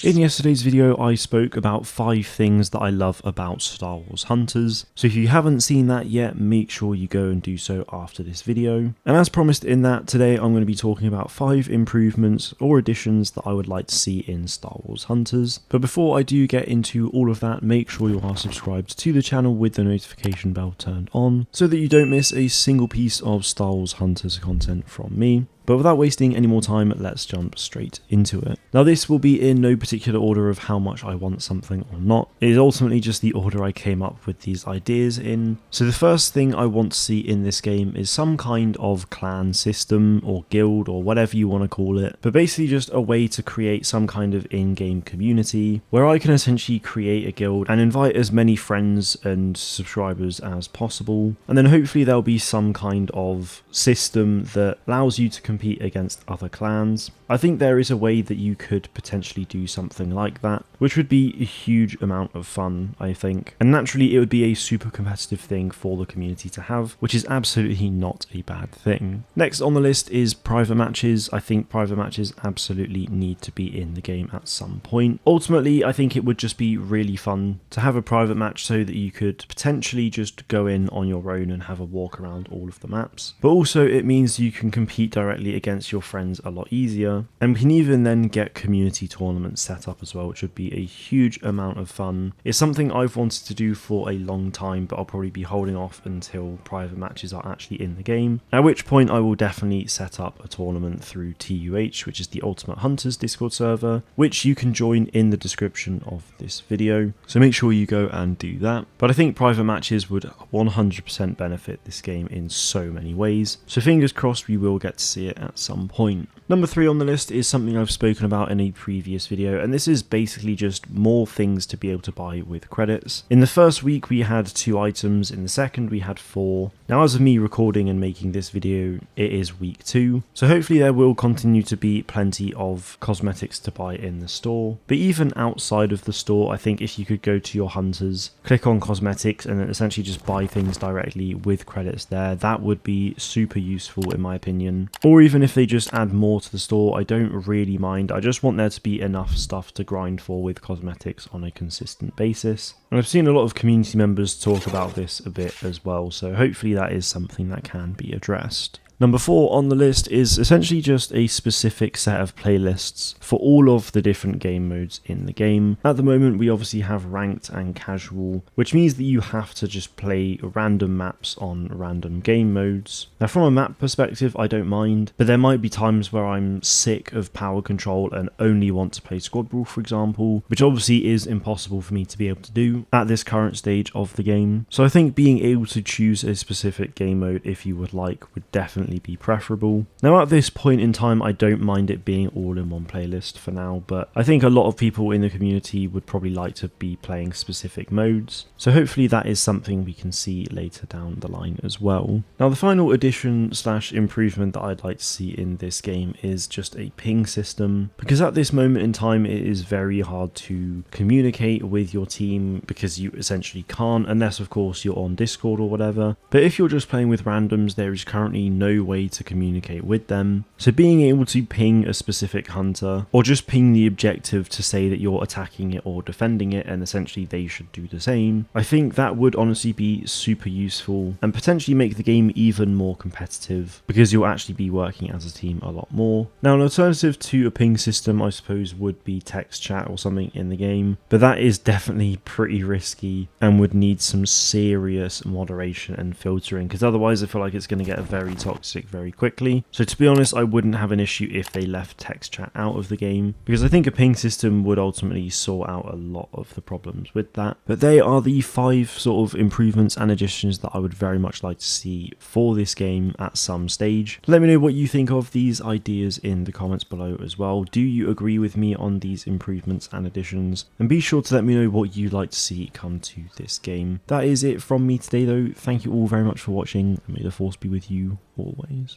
In yesterday's video, I spoke about 5 things that I love about Star Wars Hunters, so if you haven't seen that yet, make sure you go and do so after this video. And as promised in that, today I'm going to be talking about 5 improvements or additions that I would like to see in Star Wars Hunters. But before I do get into all of that, make sure you are subscribed to the channel with the notification bell turned on, so that you don't miss a single piece of Star Wars Hunters content from me. But without wasting any more time, let's jump straight into it. Now this will be in no particular order of how much I want something or not. It is ultimately just the order I came up with these ideas in. So the first thing I want to see in this game is some kind of clan system or guild or whatever you want to call it. But basically just a way to create some kind of in-game community where I can essentially create a guild and invite as many friends and subscribers as possible. And then hopefully there'll be some kind of system that allows you to compete against other clans. I think there is a way that you could potentially do something like that, which would be a huge amount of fun, I think. And naturally it would be a super competitive thing for the community to have, which is absolutely not a bad thing. Next on the list is private matches. I think private matches absolutely need to be in the game at some point. Ultimately, I think it would just be really fun to have a private match so that you could potentially just go in on your own and have a walk around all of the maps. But also it means you can compete directly against your friends a lot easier, and we can even then get community tournaments set up as well, which would be a huge amount of fun. It's something I've wanted to do for a long time, but I'll probably be holding off until private matches are actually in the game, at which point I will definitely set up a tournament through TUH, which is the Ultimate Hunters Discord server, which you can join in the description of this video, so make sure you go and do that. But I think private matches would 100% benefit this game in so many ways, so fingers crossed we will get to see it at some point. Number 3 on the list is something I've spoken about in a previous video, and this is basically just more things to be able to buy with credits. In the first week we had 2 items, in the second we had 4. Now as of me recording and making this video, it is week 2, so hopefully there will continue to be plenty of cosmetics to buy in the store. But even outside of the store, I think if you could go to your hunters, click on cosmetics and then essentially just buy things directly with credits there, that would be super useful in my opinion. Or even if they just add more to the store, I don't really mind. I just want there to be enough stuff to grind for with cosmetics on a consistent basis. And I've seen a lot of community members talk about this a bit as well, so hopefully that is something that can be addressed. Number 4 on the list is essentially just a specific set of playlists for all of the different game modes in the game. At the moment we obviously have ranked and casual, which means that you have to just play random maps on random game modes. Now from a map perspective I don't mind, but there might be times where I'm sick of power control and only want to play squad brawl, for example, which obviously is impossible for me to be able to do at this current stage of the game. So I think being able to choose a specific game mode if you would like would definitely be preferable. Now at this point in time I don't mind it being all in one playlist for now, but I think a lot of people in the community would probably like to be playing specific modes, so hopefully that is something we can see later down the line as well. Now the final addition / improvement that I'd like to see in this game is just a ping system, because at this moment in time it is very hard to communicate with your team because you essentially can't, unless of course you're on Discord or whatever. But if you're just playing with randoms, there is currently no way to communicate with them. So being able to ping a specific hunter or just ping the objective to say that you're attacking it or defending it and essentially they should do the same, I think that would honestly be super useful and potentially make the game even more competitive because you'll actually be working as a team a lot more. Now an alternative to a ping system I suppose would be text chat or something in the game, but that is definitely pretty risky and would need some serious moderation and filtering, because otherwise I feel like it's going to get very toxic very quickly. So to be honest, I wouldn't have an issue if they left text chat out of the game, because I think a ping system would ultimately sort out a lot of the problems with that. But they are the 5 sort of improvements and additions that I would very much like to see for this game at some stage. Let me know what you think of these ideas in the comments below as well. Do you agree with me on these improvements and additions? And be sure to let me know what you'd like to see come to this game. That is it from me today though. Thank you all very much for watching, and may the force be with you always.